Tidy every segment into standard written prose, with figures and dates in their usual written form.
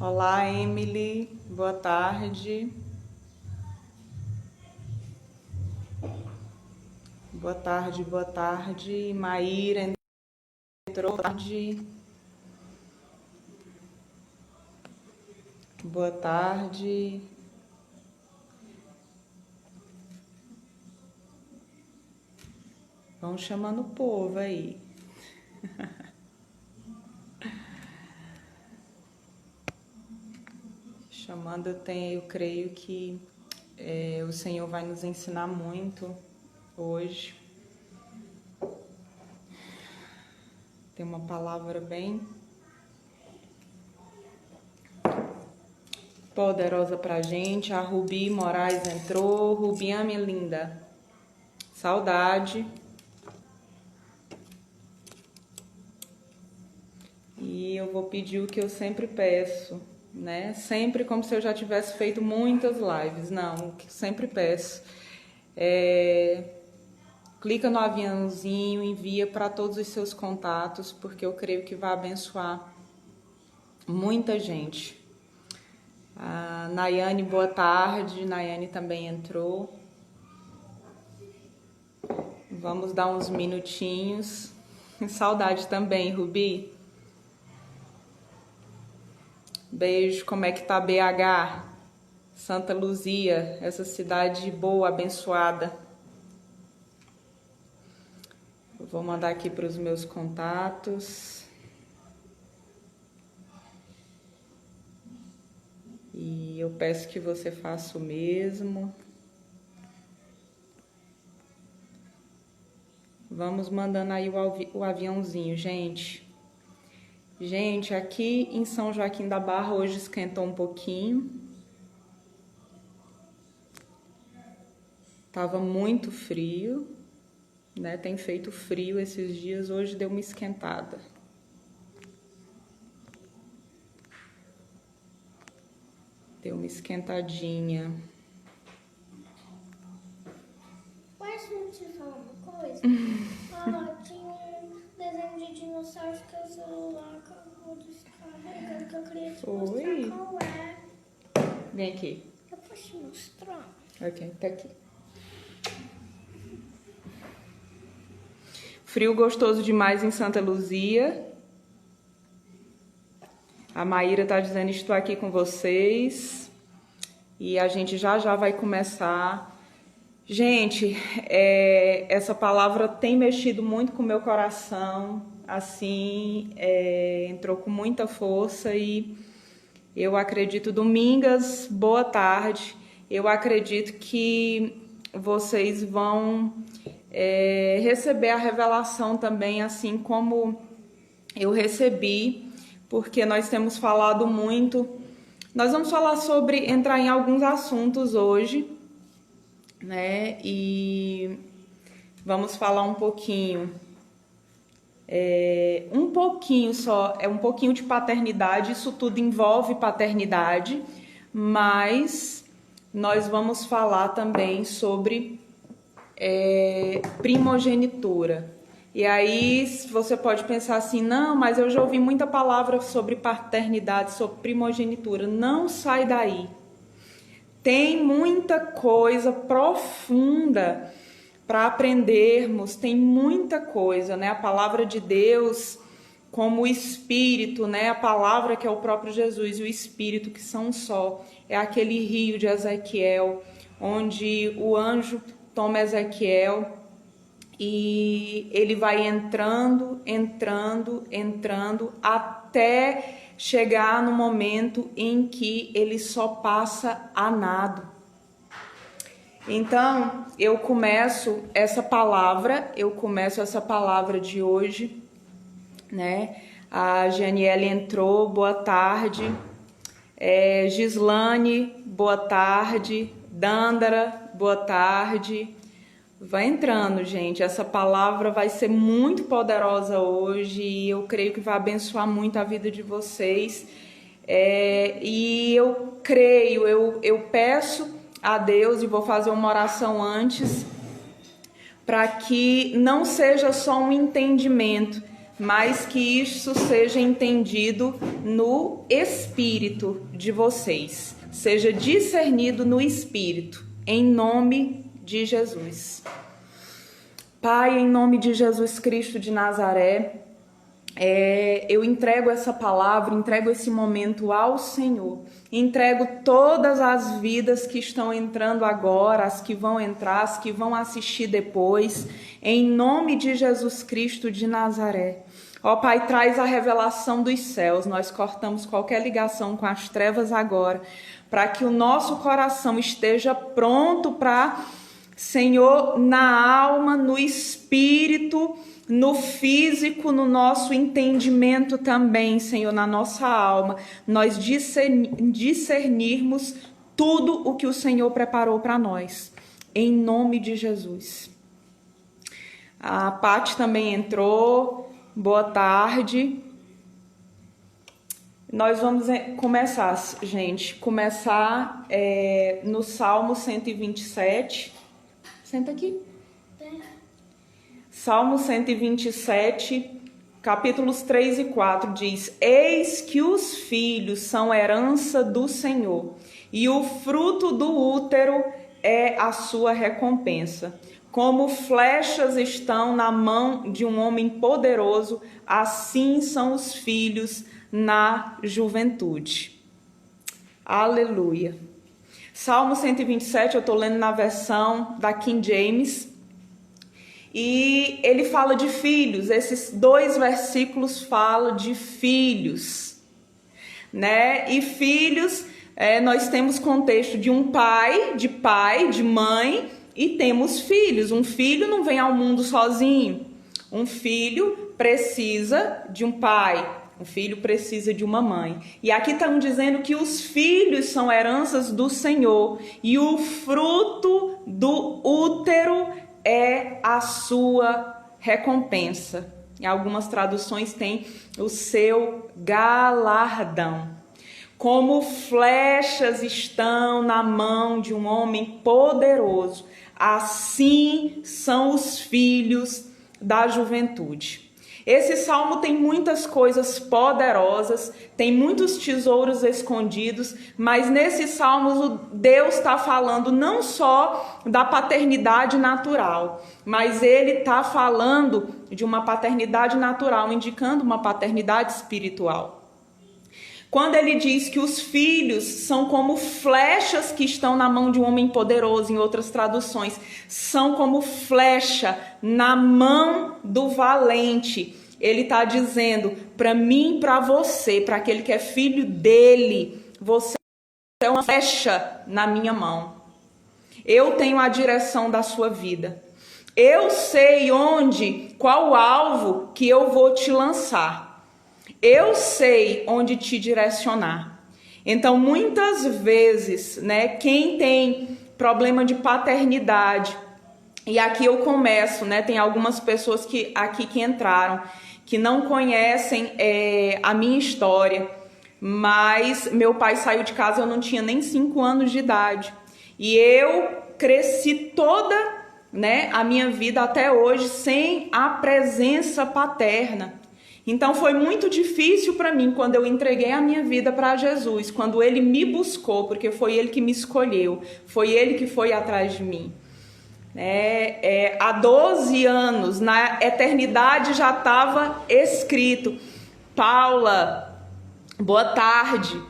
Olá, Emily. Boa tarde. Boa tarde, boa tarde. Maíra entrou. Boa tarde. Boa tarde. Vão chamando o povo aí. Chamando, eu creio que o Senhor vai nos ensinar muito hoje. Tem uma palavra bem poderosa pra gente. A Rubi Moraes entrou. Rubi, minha linda. Saudade. E eu vou pedir o que eu sempre peço, né? Sempre como se eu já tivesse feito muitas lives. Não, o que eu sempre peço clica no aviãozinho, envia para todos os seus contatos, porque eu creio que vai abençoar muita gente. A Nayane, boa tarde. Nayane também entrou. Vamos dar uns minutinhos. Saudade também, Rubi. Beijo. Como é que tá BH? Santa Luzia, essa cidade boa, abençoada. Eu vou mandar aqui para os meus contatos. E eu peço que você faça o mesmo. Vamos mandando aí o aviãozinho, gente. Gente, aqui em São Joaquim da Barra hoje esquentou um pouquinho. Tava muito frio, né? Tem feito frio esses dias, hoje deu uma esquentada. Deu uma esquentadinha. Mas não te falar uma coisa? Tinha um desenho de dinossauro que o celular acabou descarregando, que eu queria te mostrar qual é. Vem aqui. Eu posso te mostrar? Ok, tá aqui. Frio gostoso demais em Santa Luzia. A Maíra tá dizendo, estou aqui com vocês. E a gente já vai começar. Gente, essa palavra tem mexido muito com o meu coração. Assim, entrou com muita força e eu acredito, Domingas, boa tarde. Eu acredito que vocês vão receber a revelação também, assim como eu recebi, porque nós temos falado muito. Nós vamos falar entrar em alguns assuntos hoje, né? E vamos falar um pouquinho, um pouquinho de paternidade. Isso tudo envolve paternidade, mas nós vamos falar também sobre primogenitura. E aí você pode pensar assim, não, mas eu já ouvi muita palavra sobre paternidade, sobre primogenitura. Não sai daí. Tem muita coisa profunda para aprendermos, tem muita coisa, né? A palavra de Deus, como o Espírito, né? A palavra que é o próprio Jesus e o Espírito, que são um só. É aquele rio de Ezequiel, onde o anjo toma Ezequiel e ele vai entrando, até chegar no momento em que ele só passa a nado. Então, eu começo essa palavra de hoje, né? A Janiele entrou, boa tarde. Gislane, boa tarde. Dandara, boa tarde. Vai entrando, gente. Essa palavra vai ser muito poderosa hoje e eu creio que vai abençoar muito a vida de vocês. E eu creio, eu peço a Deus e vou fazer uma oração antes, para que não seja só um entendimento, mas que isso seja entendido no espírito de vocês, seja discernido no espírito, em nome de Jesus. Pai, em nome de Jesus Cristo de Nazaré, eu entrego essa palavra, entrego esse momento ao Senhor, entrego todas as vidas que estão entrando agora, as que vão entrar, as que vão assistir depois, em nome de Jesus Cristo de Nazaré. Ó Pai, traz a revelação dos céus, nós cortamos qualquer ligação com as trevas agora, para que o nosso coração esteja pronto para, Senhor, na alma, no espírito, no físico, no nosso entendimento também, Senhor, na nossa alma, nós discernirmos tudo o que o Senhor preparou para nós, em nome de Jesus. A Paty também entrou, boa tarde. Nós vamos começar, gente, no Salmo 127. Senta aqui. Salmo 127, capítulos 3 e 4 diz: Eis que os filhos são herança do Senhor, e o fruto do útero é a sua recompensa. Como flechas estão na mão de um homem poderoso, assim são os filhos na juventude. Aleluia. Salmo 127, eu estou lendo na versão da King James. E ele fala de filhos, esses 2 versículos falam de filhos, né? E filhos, nós temos contexto de um pai, de mãe, e temos filhos. Um filho não vem ao mundo sozinho. Um filho precisa de um pai, um filho precisa de uma mãe. E aqui estão dizendo que os filhos são heranças do Senhor, e o fruto do útero é a sua recompensa. Em algumas traduções tem o seu galardão. Como flechas estão na mão de um homem poderoso, assim são os filhos da juventude. Esse salmo tem muitas coisas poderosas, tem muitos tesouros escondidos, mas nesse salmo Deus está falando não só da paternidade natural, mas ele está falando de uma paternidade natural, indicando uma paternidade espiritual. Quando ele diz que os filhos são como flechas que estão na mão de um homem poderoso, em outras traduções, são como flecha na mão do valente. Ele está dizendo para mim, para você, para aquele que é filho dele, você é uma flecha na minha mão. Eu tenho a direção da sua vida. Eu sei qual o alvo que eu vou te lançar. Eu sei onde te direcionar. Então, muitas vezes, né, quem tem problema de paternidade, e aqui eu começo, né, tem algumas pessoas que entraram, que não conhecem a minha história, mas meu pai saiu de casa, eu não tinha nem 5 anos de idade. E eu cresci toda, né, a minha vida até hoje sem a presença paterna. Então foi muito difícil para mim quando eu entreguei a minha vida para Jesus, quando ele me buscou, porque foi ele que me escolheu, foi ele que foi atrás de mim. Há 12 anos, na eternidade já estava escrito: Paula, boa tarde,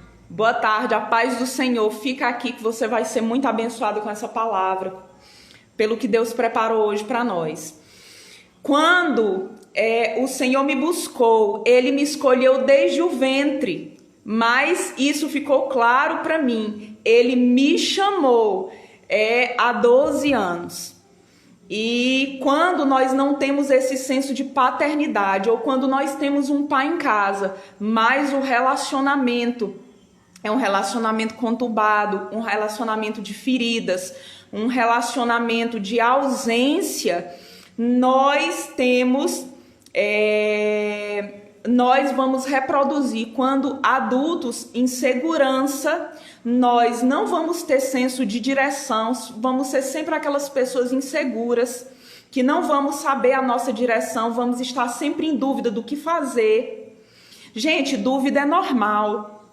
a paz do Senhor, fica aqui que você vai ser muito abençoada com essa palavra, pelo que Deus preparou hoje para nós. Quando o Senhor me buscou, ele me escolheu desde o ventre, mas isso ficou claro para mim, ele me chamou há 12 anos. E quando nós não temos esse senso de paternidade, ou quando nós temos um pai em casa, mas o relacionamento é um relacionamento conturbado, um relacionamento de feridas, um relacionamento de ausência, nós vamos reproduzir, quando adultos, insegurança, nós não vamos ter senso de direção, vamos ser sempre aquelas pessoas inseguras, que não vamos saber a nossa direção, vamos estar sempre em dúvida do que fazer. Gente, dúvida é normal.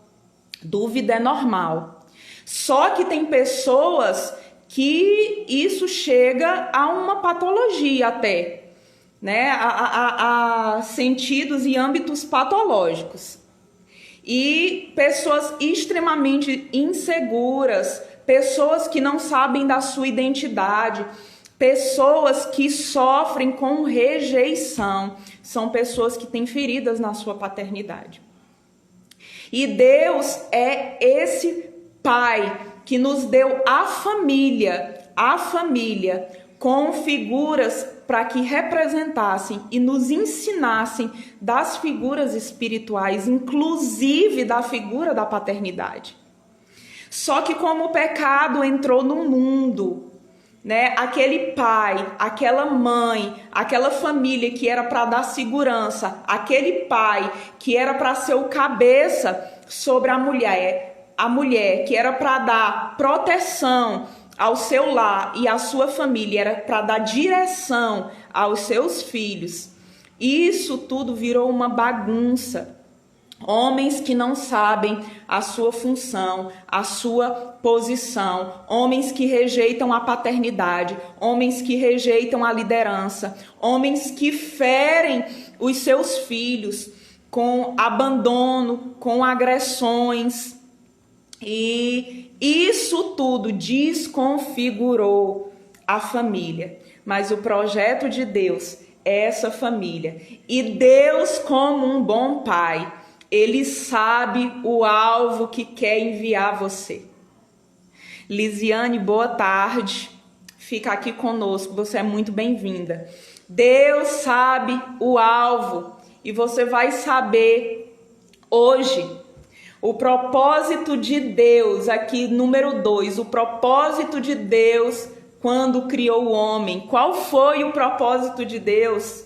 Dúvida é normal. Só que tem pessoas que isso chega a uma patologia até, né? A sentidos e âmbitos patológicos. E pessoas extremamente inseguras, pessoas que não sabem da sua identidade, pessoas que sofrem com rejeição, são pessoas que têm feridas na sua paternidade. E Deus é esse Pai que nos deu a família com figuras para que representassem e nos ensinassem das figuras espirituais, inclusive da figura da paternidade. Só que como o pecado entrou no mundo, né, aquele pai, aquela mãe, aquela família que era para dar segurança, aquele pai que era para ser o cabeça sobre a mulher que era para dar proteção ao seu lar e à sua família, era para dar direção aos seus filhos. Isso tudo virou uma bagunça. Homens que não sabem a sua função, a sua posição, homens que rejeitam a paternidade, homens que rejeitam a liderança, homens que ferem os seus filhos com abandono, com agressões. E isso tudo desconfigurou a família. Mas o projeto de Deus é essa família. E Deus, como um bom pai, Ele sabe o alvo que quer enviar você. Lisiane, boa tarde. Fica aqui conosco, você é muito bem-vinda. Deus sabe o alvo e você vai saber hoje o propósito de Deus, aqui número 2, o propósito de Deus quando criou o homem. Qual foi o propósito de Deus?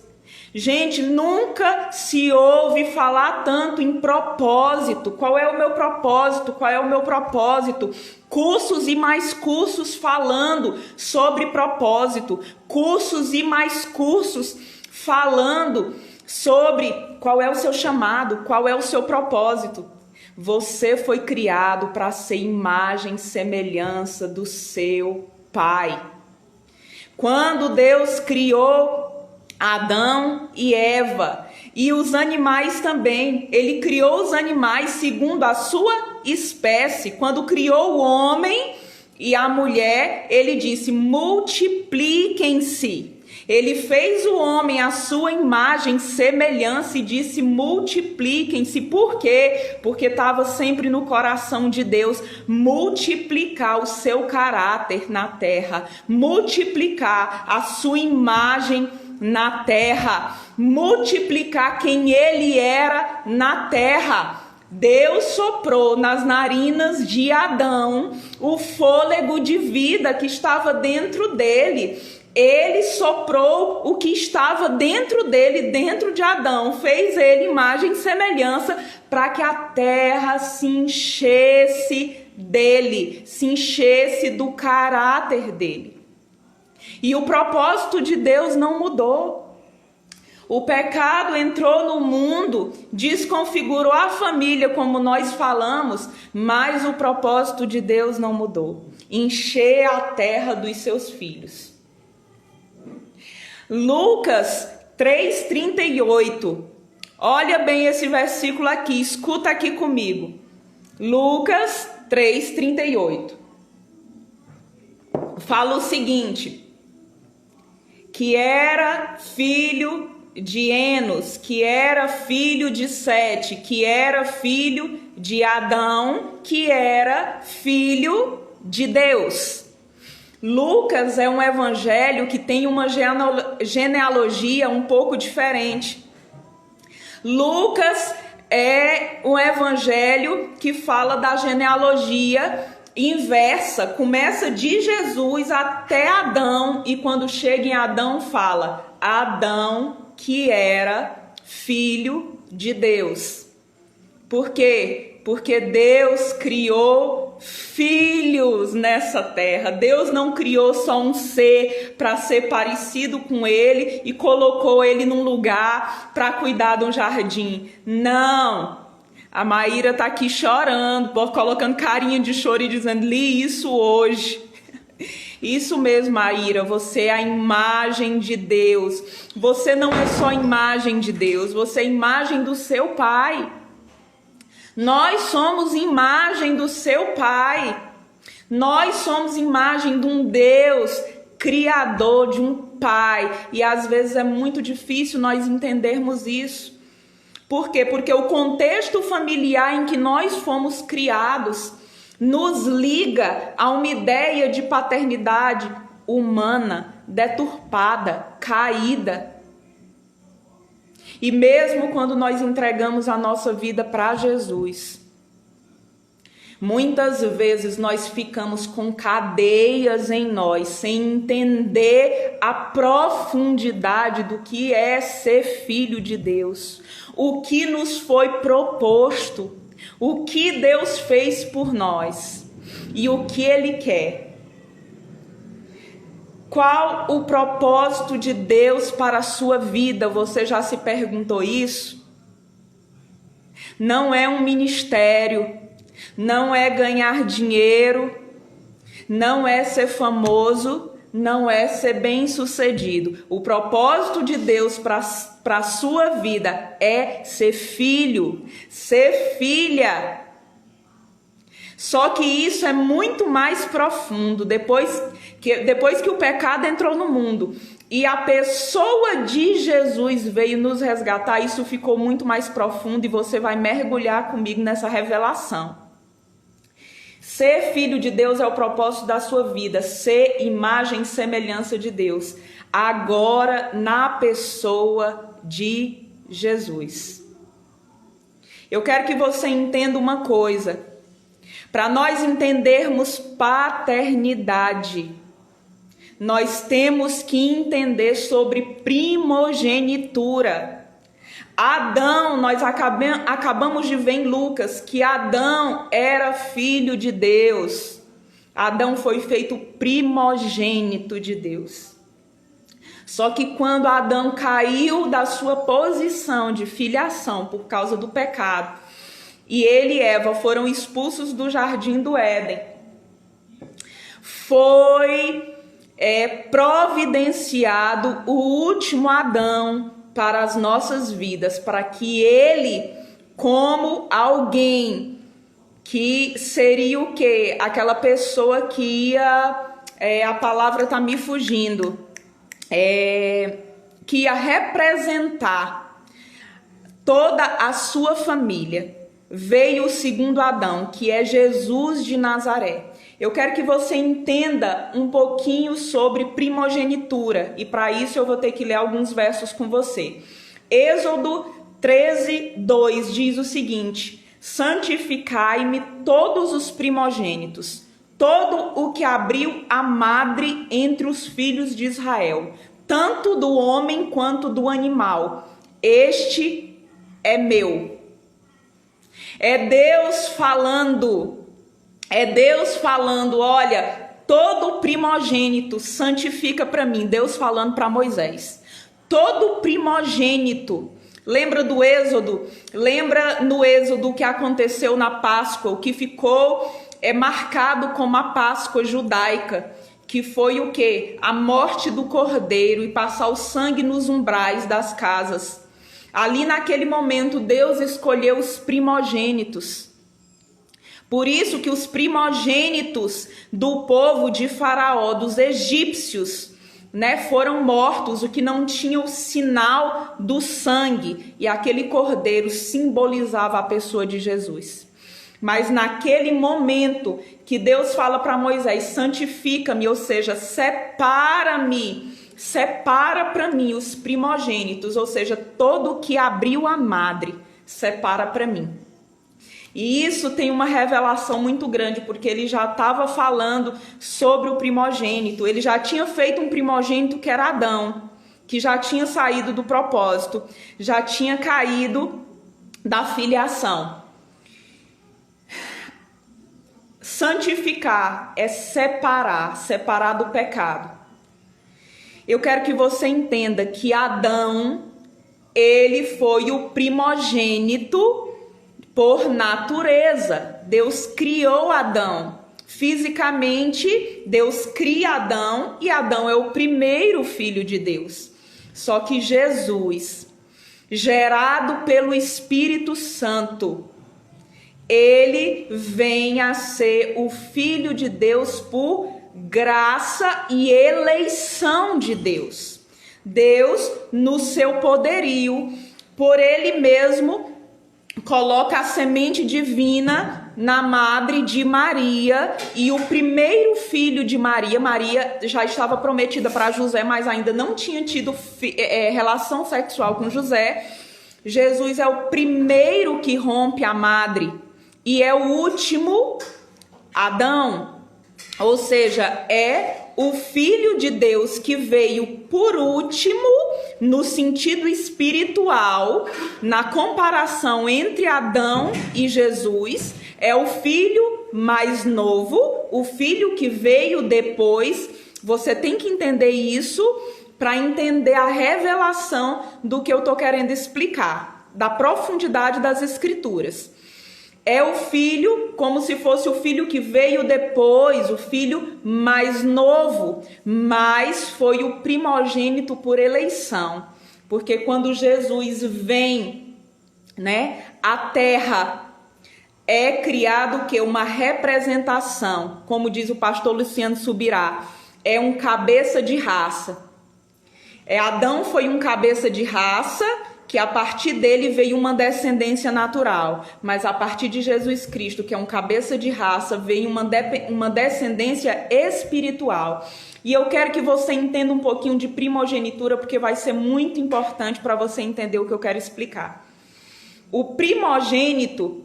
Gente, nunca se ouve falar tanto em propósito. Qual é o meu propósito? Qual é o meu propósito? Cursos e mais cursos falando sobre propósito. Cursos e mais cursos falando sobre qual é o seu chamado, qual é o seu propósito. Você foi criado para ser imagem e semelhança do seu Pai. Quando Deus criou Adão e Eva e os animais também, Ele criou os animais segundo a sua espécie. Quando criou o homem e a mulher, Ele disse: multipliquem-se. Ele fez o homem à sua imagem, semelhança e disse: multipliquem-se. Por quê? Porque estava sempre no coração de Deus multiplicar o seu caráter na terra, multiplicar a sua imagem na terra, multiplicar quem ele era na terra. Deus soprou nas narinas de Adão o fôlego de vida que estava dentro dele. Ele soprou o que estava dentro dele, dentro de Adão, fez ele imagem e semelhança para que a terra se enchesse dele, se enchesse do caráter dele. E o propósito de Deus não mudou. O pecado entrou no mundo, desconfigurou a família, como nós falamos, mas o propósito de Deus não mudou. Encher a terra dos seus filhos. Lucas 3:38. Olha bem esse versículo aqui, escuta aqui comigo. Lucas 3:38. Fala o seguinte: que era filho de Enos, que era filho de Sete, que era filho de Adão, que era filho de Deus. Lucas é um evangelho que tem uma genealogia um pouco diferente. Lucas é um evangelho que fala da genealogia inversa, começa de Jesus até Adão, e quando chega em Adão fala Adão que era filho de Deus. Por quê? Porque Deus criou filhos nessa terra. Deus não criou só um ser para ser parecido com ele e colocou ele num lugar para cuidar de um jardim. Não. A Maíra está aqui chorando, colocando carinha de choro e dizendo: li isso hoje. Isso mesmo, Maíra, você é a imagem de Deus. Você não é só imagem de Deus, você é imagem do seu Pai. Nós somos imagem do seu Pai. Nós somos imagem de um Deus criador, de um Pai. E às vezes é muito difícil nós entendermos isso. Por quê? Porque o contexto familiar em que nós fomos criados nos liga a uma ideia de paternidade humana, deturpada, caída. E mesmo quando nós entregamos a nossa vida para Jesus, muitas vezes nós ficamos com cadeias em nós, sem entender a profundidade do que é ser filho de Deus, o que nos foi proposto, o que Deus fez por nós e o que Ele quer. Qual o propósito de Deus para a sua vida? Você já se perguntou isso? Não é um ministério, não é ganhar dinheiro, não é ser famoso, não é ser bem-sucedido. O propósito de Deus para a sua vida é ser filho, ser filha. Só que isso é muito mais profundo. Depois que o pecado entrou no mundo e a pessoa de Jesus veio nos resgatar, isso ficou muito mais profundo e você vai mergulhar comigo nessa revelação. Ser filho de Deus é o propósito da sua vida, ser imagem e semelhança de Deus, agora na pessoa de Jesus. Eu quero que você entenda uma coisa. Para nós entendermos paternidade, nós temos que entender sobre primogenitura. Adão, nós acabamos de ver em Lucas que Adão era filho de Deus. Adão foi feito primogênito de Deus. Só que quando Adão caiu da sua posição de filiação por causa do pecado, e ele e Eva foram expulsos do jardim do Éden, foi providenciado o último Adão para as nossas vidas, para que ele, como alguém que seria o quê? Aquela pessoa que ia, a palavra está me fugindo, que ia representar toda a sua família. Veio o segundo Adão, que é Jesus de Nazaré. Eu quero que você entenda um pouquinho sobre primogenitura, e para isso eu vou ter que ler alguns versos com você. Êxodo 13:2 diz o seguinte: santificai-me todos os primogênitos, todo o que abriu a madre entre os filhos de Israel, tanto do homem quanto do animal, este é meu. É Deus falando, olha, todo primogênito santifica para mim. Deus falando para Moisés. Todo primogênito. Lembra do Êxodo? Lembra no Êxodo o que aconteceu na Páscoa, o que ficou marcado como a Páscoa judaica, que foi o quê? A morte do cordeiro e passar o sangue nos umbrais das casas. Ali naquele momento Deus escolheu os primogênitos. Por isso que os primogênitos do povo de Faraó, dos egípcios, foram mortos, o que não tinha o sinal do sangue. E aquele cordeiro simbolizava a pessoa de Jesus. Mas naquele momento que Deus fala para Moisés, santifica-me, ou seja, separa-me. Separa para mim os primogênitos, ou seja, todo o que abriu a madre, separa para mim. E isso tem uma revelação muito grande, porque ele já estava falando sobre o primogênito. Ele já tinha feito um primogênito que era Adão, que já tinha saído do propósito, já tinha caído da filiação. Santificar é separar do pecado. Eu quero que você entenda que Adão, ele foi o primogênito por natureza. Deus criou Adão. Fisicamente, Deus cria Adão e Adão é o primeiro filho de Deus. Só que Jesus, gerado pelo Espírito Santo, ele vem a ser o Filho de Deus por graça e eleição de Deus. Deus, no seu poderio, por ele mesmo, coloca a semente divina na madre de Maria, e o primeiro filho de Maria, Maria já estava prometida para José, mas ainda não tinha tido relação sexual com José. Jesus é o primeiro que rompe a madre e é o último Adão, ou seja, é o Filho de Deus que veio por último no sentido espiritual, na comparação entre Adão e Jesus. É o filho mais novo, o filho que veio depois. Você tem que entender isso para entender a revelação do que eu estou querendo explicar, da profundidade das Escrituras. É o filho, como se fosse o filho que veio depois, o filho mais novo, mas foi o primogênito por eleição. Porque quando Jesus vem, a terra é criado o quê? Uma representação, como diz o pastor Luciano Subirá, é um cabeça de raça. Adão foi um cabeça de raça, que a partir dele veio uma descendência natural, mas a partir de Jesus Cristo, que é um cabeça de raça, veio uma descendência espiritual. E eu quero que você entenda um pouquinho de primogenitura, porque vai ser muito importante para você entender o que eu quero explicar. O primogênito,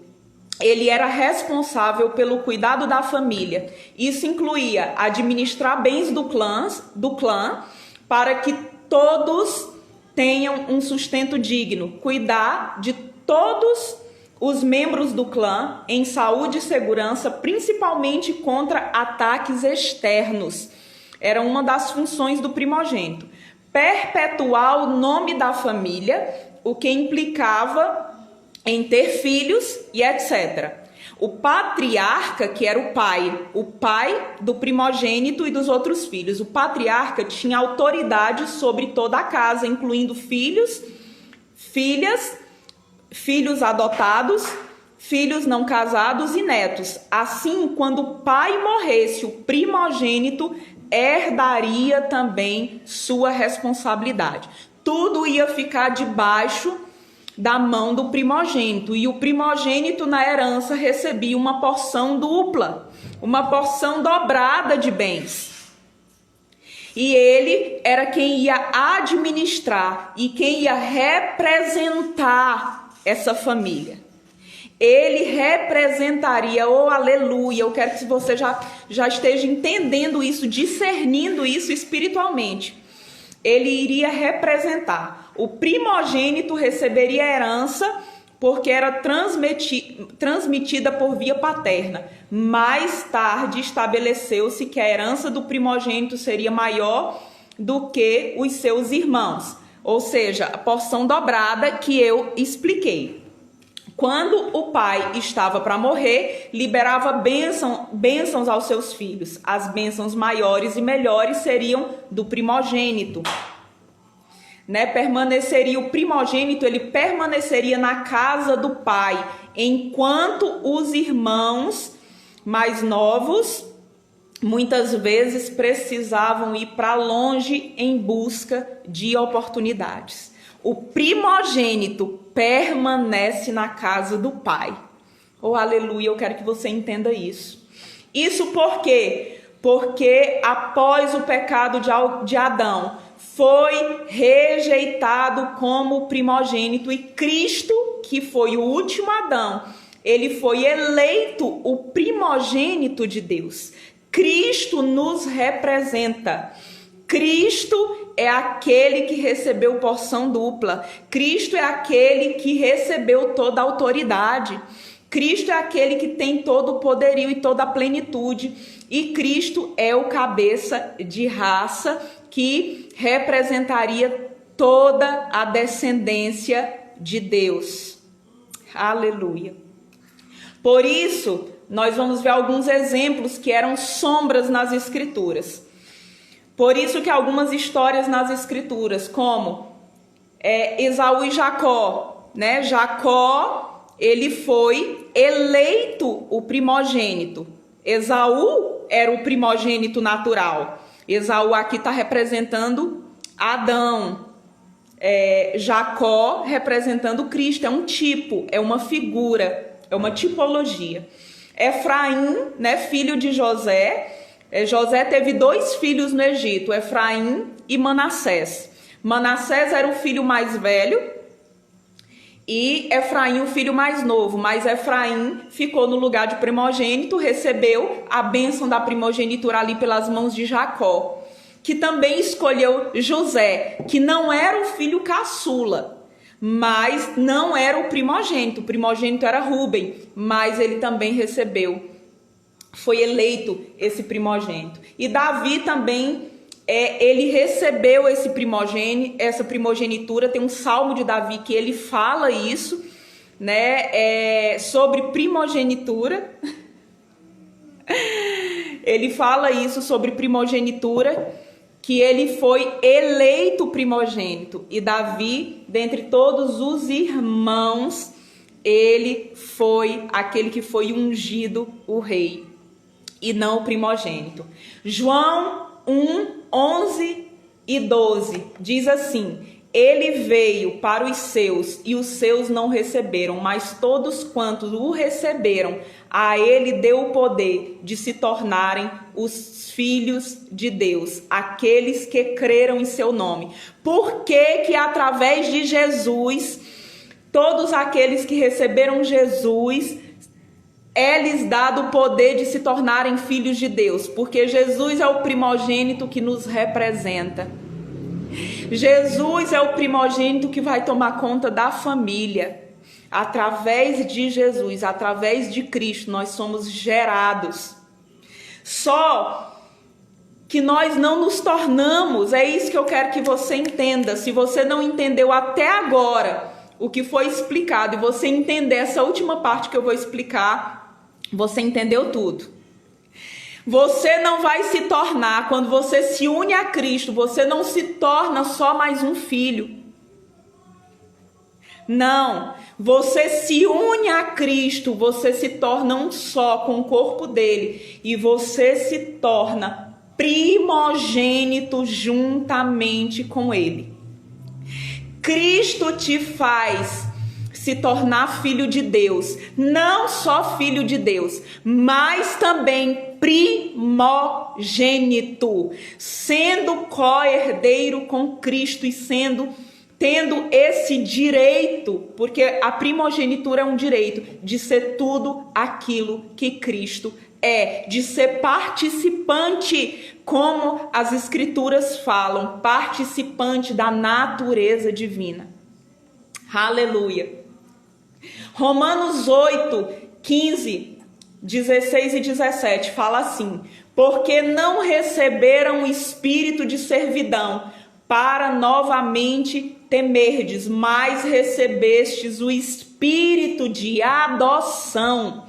ele era responsável pelo cuidado da família. Isso incluía administrar bens do clã para que todos tenham um sustento digno, cuidar de todos os membros do clã em saúde e segurança, principalmente contra ataques externos. Era uma das funções do primogênito. Perpetuar o nome da família, o que implicava em ter filhos e etc. O patriarca, que era o pai do primogênito e dos outros filhos. O patriarca tinha autoridade sobre toda a casa, incluindo filhos, filhas, filhos adotados, filhos não casados e netos. Assim, quando o pai morresse, o primogênito herdaria também sua responsabilidade. Tudo ia ficar debaixo da mão do primogênito, e o primogênito na herança recebia uma porção dupla, uma porção dobrada de bens. E ele era quem ia administrar e quem ia representar essa família. Ele representaria, aleluia, eu quero que você já esteja entendendo isso, discernindo isso espiritualmente. Ele iria representar. O primogênito receberia a herança porque era transmitida por via paterna. Mais tarde estabeleceu-se que a herança do primogênito seria maior do que os seus irmãos. Ou seja, a porção dobrada que eu expliquei. Quando o pai estava para morrer, liberava bênçãos aos seus filhos. As bênçãos maiores e melhores seriam do primogênito. O primogênito, ele permaneceria na casa do pai, enquanto os irmãos mais novos, muitas vezes, precisavam ir para longe em busca de oportunidades. O primogênito permanece na casa do pai. Aleluia, eu quero que você entenda isso. Isso por quê? Porque após o pecado de Adão, foi rejeitado como primogênito, e Cristo, que foi o último Adão, ele foi eleito o primogênito de Deus. Cristo nos representa. Cristo é aquele que recebeu porção dupla. Cristo é aquele que recebeu toda a autoridade. Cristo é aquele que tem todo o poderio e toda a plenitude, e Cristo é o cabeça de raça que representaria toda a descendência de Deus. Aleluia. Por isso, nós vamos ver alguns exemplos que eram sombras nas Escrituras. Por isso que algumas histórias nas Escrituras, como Esaú e Jacó, né? Jacó, ele foi eleito o primogênito. Esaú era o primogênito natural. Esaú aqui está representando Adão. Jacó representando Cristo. É um tipo, é uma figura, é uma tipologia. Efraim, né, filho de José. José teve 2 filhos no Egito, Efraim e Manassés. Manassés era o filho mais velho e Efraim o filho mais novo, mas Efraim ficou no lugar de primogênito, recebeu a bênção da primogenitura ali pelas mãos de Jacó, que também escolheu José, que não era o filho caçula, mas não era o primogênito era Rúben, mas ele também recebeu, foi eleito esse primogênito. E Davi também, ele recebeu essa primogenitura. Tem um salmo de Davi que ele fala isso, né, sobre primogenitura. Ele fala isso sobre primogenitura, que ele foi eleito primogênito. E Davi, dentre todos os irmãos, ele foi aquele que foi ungido o rei, e não o primogênito. João 1, 11 e 12 diz assim: ele veio para os seus e os seus não receberam, mas todos quantos o receberam, a ele deu o poder de se tornarem os filhos de Deus, aqueles que creram em seu nome. Porque que através de Jesus, todos aqueles que receberam Jesus, lhes dado o poder de se tornarem filhos de Deus, porque Jesus é o primogênito que nos representa. Jesus é o primogênito que vai tomar conta da família. Através de Jesus, através de Cristo, nós somos gerados. Só que nós não nos tornamos, é isso que eu quero que você entenda. Se você não entendeu até agora o que foi explicado, e você entender essa última parte que eu vou explicar, você entendeu tudo. Você não vai se tornar, quando você se une a Cristo, você não se torna só mais um filho. Não, você se une a Cristo, você se torna um só com o corpo dele, e você se torna primogênito juntamente com ele. Cristo te faz se tornar filho de Deus, não só filho de Deus, mas também primogênito, sendo co-herdeiro com Cristo e tendo esse direito, porque a primogenitura é um direito de ser tudo aquilo que Cristo é, de ser participante, como as Escrituras falam, participante da natureza divina. Aleluia. Romanos 8, 15, 16 e 17 fala assim: porque não receberam o espírito de servidão para novamente temerdes, mas recebestes o espírito de adoção,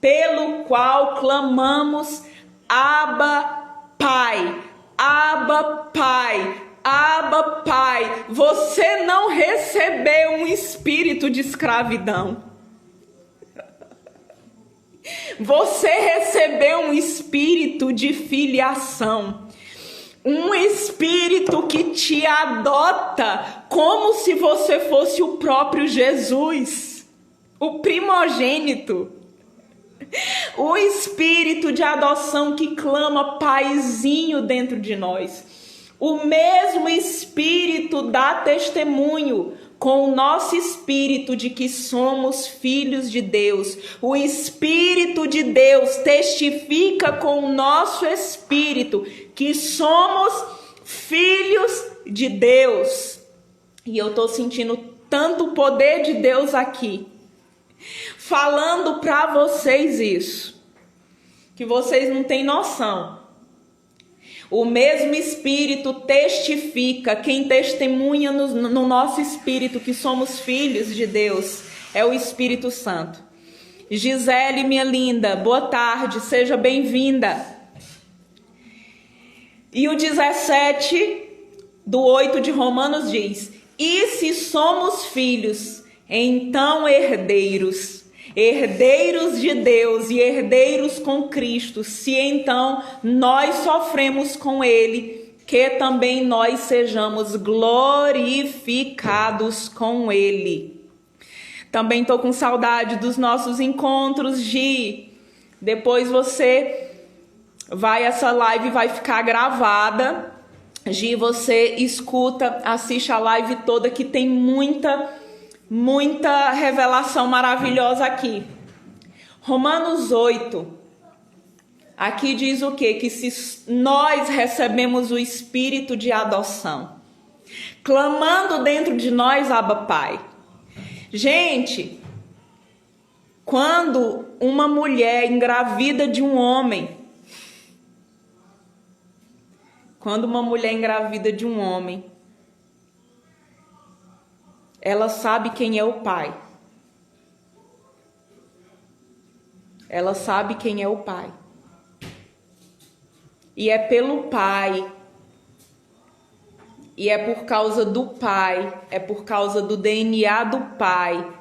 pelo qual clamamos: Abba, Pai, Abba, Pai, Abba, Pai. Você não recebeu um espírito de escravidão. Você recebeu um espírito de filiação. Um espírito que te adota como se você fosse o próprio Jesus, o primogênito. O espírito de adoção que clama Paizinho dentro de nós. O mesmo espírito dá testemunho com o nosso espírito de que somos filhos de Deus. O Espírito de Deus testifica com o nosso espírito que somos filhos de Deus. E eu estou sentindo tanto o poder de Deus aqui. falando para vocês isso, que vocês não têm noção. O mesmo Espírito testifica, quem testemunha no nosso espírito que somos filhos de Deus é o Espírito Santo. Gisele, minha linda, boa tarde, seja bem-vinda. E o 17:8 de Romanos diz: e se somos filhos, então herdeiros, herdeiros de Deus e herdeiros com Cristo, se então nós sofremos com Ele, que também nós sejamos glorificados com Ele. Também estou com saudade dos nossos encontros, Gi. Depois essa live vai ficar gravada. Gi, você escuta, assiste a live toda, que tem muita revelação maravilhosa aqui. Romanos 8, aqui diz o quê? Que se nós recebemos o espírito de adoção, clamando dentro de nós, Abba Pai. Gente, quando uma mulher engravida de um homem, ela sabe quem é o pai. Ela sabe quem é o pai. E é pelo pai. E é por causa do pai, é por causa do DNA do pai,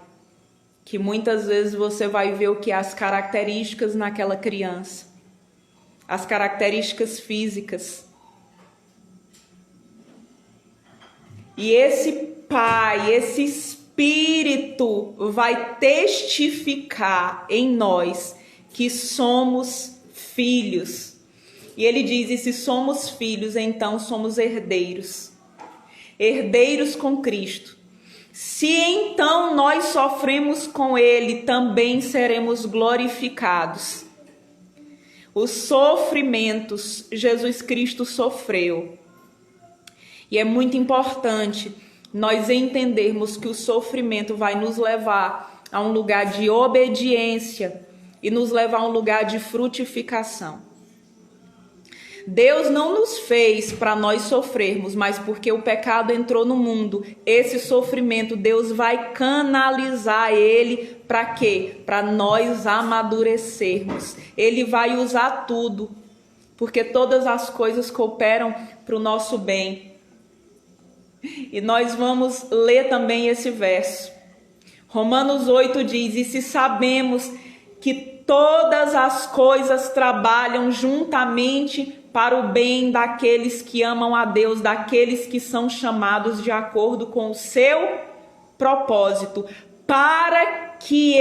que muitas vezes você vai ver o que? As características naquela criança. As características físicas. E esse pai, esse Espírito vai testificar em nós que somos filhos. E ele diz: e se somos filhos, então somos herdeiros. Herdeiros com Cristo. Se então nós sofremos com Ele, também seremos glorificados. Os sofrimentos Jesus Cristo sofreu. E é muito importante nós entendermos que o sofrimento vai nos levar a um lugar de obediência e nos levar a um lugar de frutificação. Deus não nos fez para nós sofrermos, mas porque o pecado entrou no mundo, esse sofrimento Deus vai canalizar ele para quê? Para nós amadurecermos. Ele vai usar tudo, porque todas as coisas cooperam para o nosso bem. E nós vamos ler também esse verso. Romanos 8 diz: e se sabemos que todas as coisas trabalham juntamente para o bem daqueles que amam a Deus, daqueles que são chamados de acordo com o seu propósito, para quem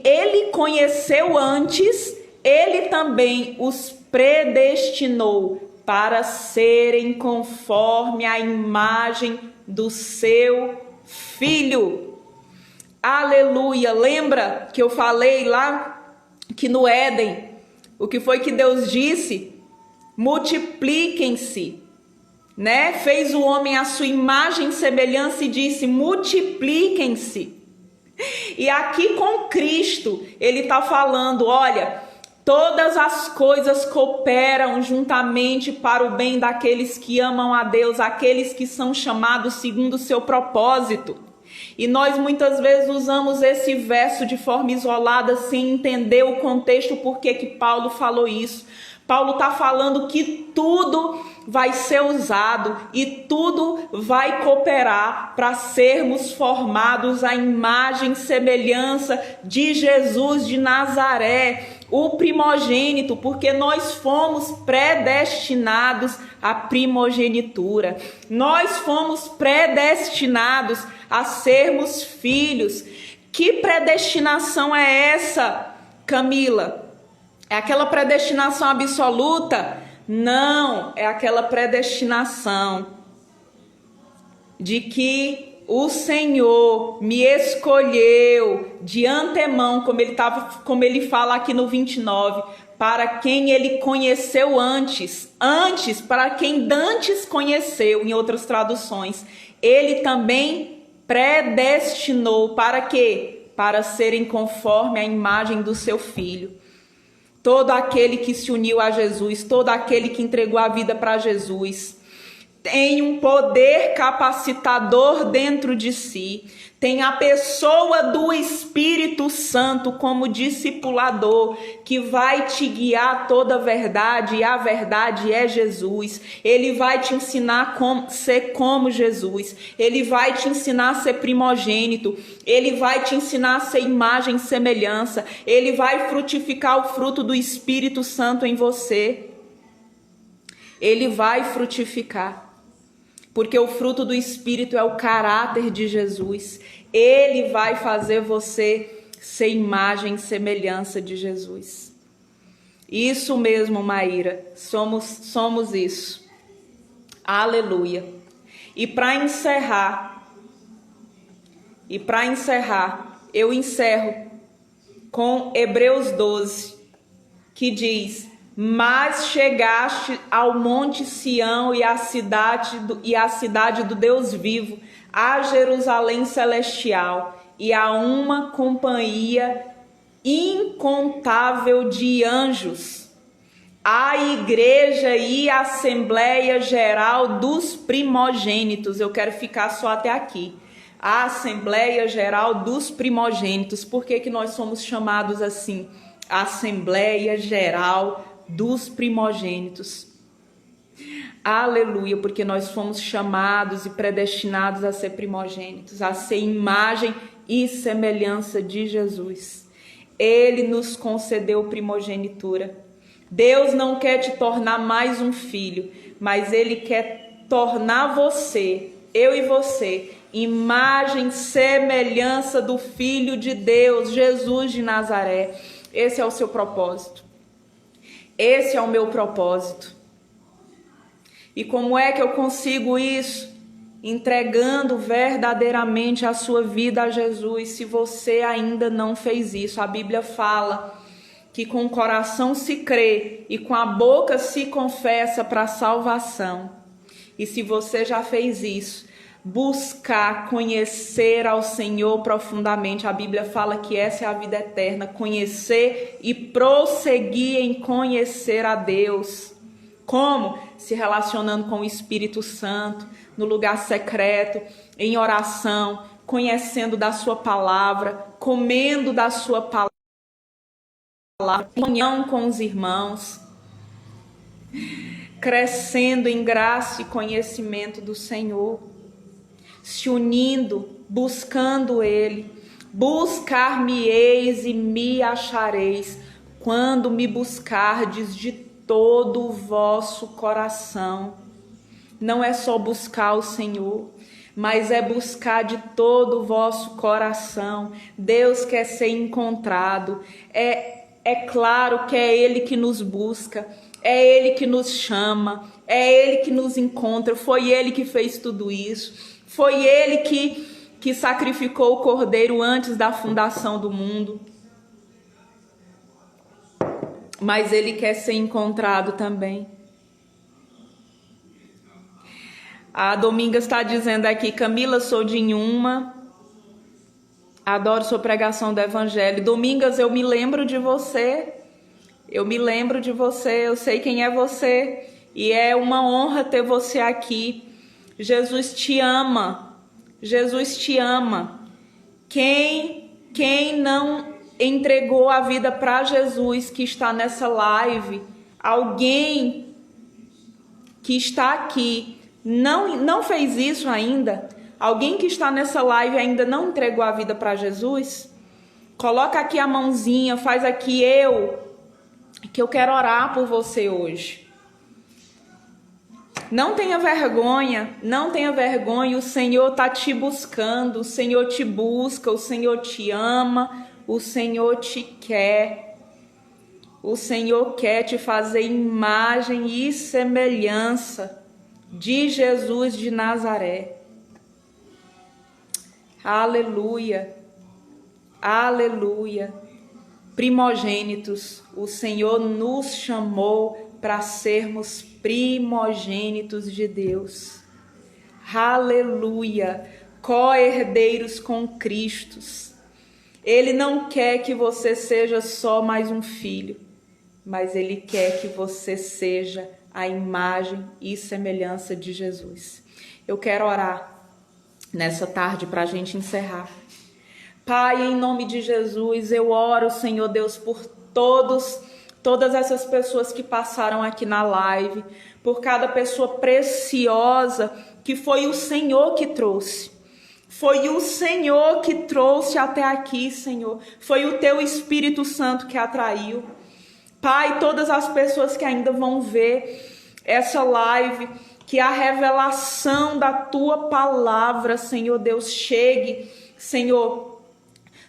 ele conheceu antes, ele também os predestinou para serem conforme a imagem do seu Filho. Aleluia! Lembra que eu falei lá que no Éden, o que foi que Deus disse? Multipliquem-se, né? Fez o homem à sua imagem e semelhança e disse: multipliquem-se. E aqui com Cristo, ele está falando: olha, todas as coisas cooperam juntamente para o bem daqueles que amam a Deus, aqueles que são chamados segundo o seu propósito. E nós muitas vezes usamos esse verso de forma isolada, sem entender o contexto, por que Paulo falou isso. Paulo está falando que tudo vai ser usado e tudo vai cooperar para sermos formados à imagem e semelhança de Jesus de Nazaré, o primogênito, porque nós fomos predestinados à primogenitura. Nós fomos predestinados a sermos filhos. Que predestinação é essa, Camila? É aquela predestinação absoluta? Não, é aquela predestinação de que o Senhor me escolheu de antemão, como ele fala aqui no 29, para quem ele conheceu antes, para quem dantes conheceu, em outras traduções, ele também predestinou para quê? Para serem conforme a imagem do seu Filho. Todo aquele que se uniu a Jesus, todo aquele que entregou a vida para Jesus, tem um poder capacitador dentro de si, tem a pessoa do Espírito Santo como discipulador, que vai te guiar a toda a verdade, e a verdade é Jesus. Ele vai te ensinar a ser como Jesus, ele vai te ensinar a ser primogênito, ele vai te ensinar a ser imagem e semelhança, ele vai frutificar o fruto do Espírito Santo em você. Ele vai frutificar. Porque o fruto do Espírito é o caráter de Jesus. Ele vai fazer você ser imagem e semelhança de Jesus. Isso mesmo, Maíra. Somos isso. Aleluia. E para encerrar, eu encerro com Hebreus 12, que diz: mas chegaste ao monte Sião e à cidade do Deus vivo, a Jerusalém celestial e a uma companhia incontável de anjos, a igreja e a Assembleia Geral dos primogênitos. Eu quero ficar só até aqui. A Assembleia Geral dos primogênitos. Por que nós somos chamados assim? Assembleia Geral dos primogênitos. Aleluia, porque nós fomos chamados e predestinados a ser primogênitos, a ser imagem e semelhança de Jesus. Ele nos concedeu primogenitura. Deus não quer te tornar mais um filho, mas Ele quer tornar você, eu e você, imagem e semelhança do Filho de Deus, Jesus de Nazaré. Esse é o seu propósito. Esse é o meu propósito. E como é que eu consigo isso? Entregando verdadeiramente a sua vida a Jesus. Se você ainda não fez isso, a Bíblia fala que com o coração se crê e com a boca se confessa para a salvação. E se você já fez isso, buscar conhecer ao Senhor profundamente. A Bíblia fala que essa é a vida eterna, conhecer e prosseguir em conhecer a Deus. Como? Se relacionando com o Espírito Santo, no lugar secreto, em oração, conhecendo da sua palavra, comendo da sua palavra, em união com os irmãos, crescendo em graça e conhecimento do Senhor, se unindo, buscando Ele. Buscar-me-eis e me achareis, quando me buscardes de todo o vosso coração. Não é só buscar o Senhor, mas é buscar de todo o vosso coração. Deus quer ser encontrado. É claro que é Ele que nos busca, é Ele que nos chama, é Ele que nos encontra. Foi Ele que fez tudo isso. Foi Ele que sacrificou o cordeiro antes da fundação do mundo. Mas Ele quer ser encontrado também. A Dominga está dizendo aqui: Camila, sou de Inhuma. Adoro sua pregação do Evangelho. Domingas, eu me lembro de você. Eu me lembro de você. Eu sei quem é você. E é uma honra ter você aqui. Jesus te ama. Jesus te ama. Quem não entregou a vida para Jesus, que está nessa live, alguém que está aqui, não fez isso ainda, alguém que está nessa live ainda não entregou a vida para Jesus, coloca aqui a mãozinha, faz aqui que eu quero orar por você hoje. Não tenha vergonha, o Senhor está te buscando, o Senhor te busca, o Senhor te ama, o Senhor te quer, o Senhor quer te fazer imagem e semelhança de Jesus de Nazaré. Aleluia, aleluia. Primogênitos, o Senhor nos chamou para sermos primogênitos de Deus. Aleluia. co-herdeiros com Cristo. Ele não quer que você seja só mais um filho, mas Ele quer que você seja a imagem e semelhança de Jesus. Eu quero orar nessa tarde para a gente encerrar. Pai, em nome de Jesus, eu oro, Senhor Deus, por todas essas pessoas que passaram aqui na live, por cada pessoa preciosa que foi o Senhor que trouxe. Foi o Senhor que trouxe até aqui, Senhor. Foi o Teu Espírito Santo que atraiu. Pai, todas as pessoas que ainda vão ver essa live, que a revelação da Tua palavra, Senhor Deus, chegue, Senhor,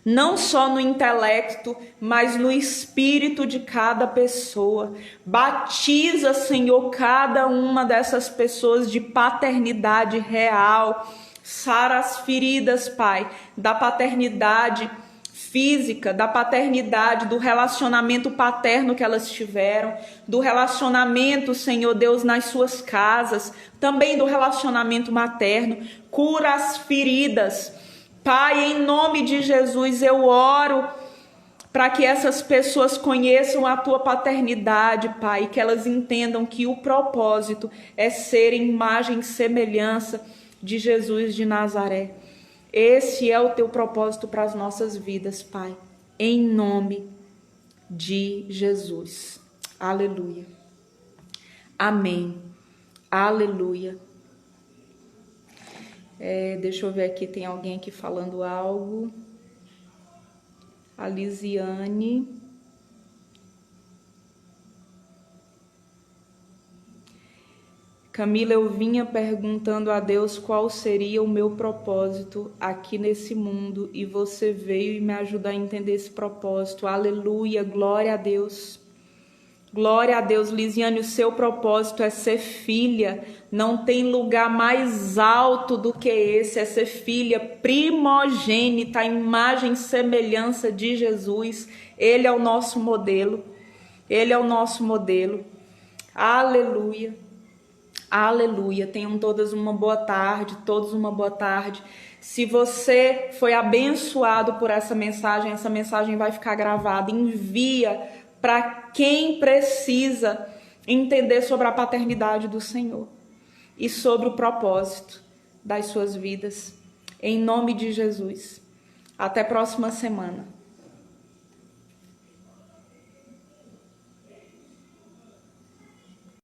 não só no intelecto, mas no espírito de cada pessoa. Batiza, Senhor, cada uma dessas pessoas de paternidade real. Sara as feridas, Pai, da paternidade física, da paternidade, do relacionamento paterno que elas tiveram, do relacionamento, Senhor Deus, nas suas casas, também do relacionamento materno. Cura as feridas. Pai, em nome de Jesus, eu oro para que essas pessoas conheçam a Tua paternidade, Pai, que elas entendam que o propósito é ser imagem e semelhança de Jesus de Nazaré. Esse é o Teu propósito para as nossas vidas, Pai, em nome de Jesus. Aleluia. Amém. Aleluia. Deixa eu ver aqui, tem alguém aqui falando algo. A Lisiane. Camila, eu vinha perguntando a Deus qual seria o meu propósito aqui nesse mundo e você veio e me ajudou a entender esse propósito. Aleluia, glória a Deus. Glória a Deus, Lisiane, o seu propósito é ser filha. Não tem lugar mais alto do que esse, é ser filha primogênita, a imagem e semelhança de Jesus. Ele é o nosso modelo. Ele é o nosso modelo. Aleluia. Aleluia. Tenham todas uma boa tarde, todos uma boa tarde. Se você foi abençoado por essa mensagem vai ficar gravada. Envia para quem precisa entender sobre a paternidade do Senhor e sobre o propósito das suas vidas. Em nome de Jesus. Até a próxima semana.